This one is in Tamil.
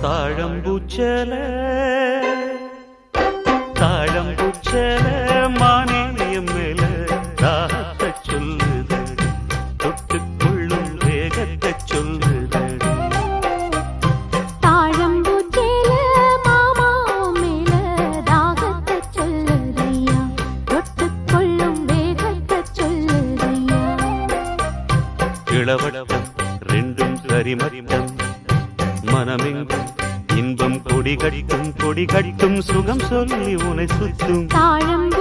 தாழம்பூச்சல தாழம்பூச்சல மானியம் மேல தாகத்தை சொல்லுதடி தொட்டுக்கொள்ளும் வேகத்தை சொல்லுதடி தாழம்பூச்சேல மாமா மேல தாகத்தை சொல்லுதையா தொட்டுக்கொள்ளும் வேகத்தை சொல்லுதையா இளவட்டம் ரெண்டும் சரிமரிமம் மனமெங்கும் இன்பம் கொடி கட்டும் சுகம் சொல்லி உனை சுத்தும் தாழம்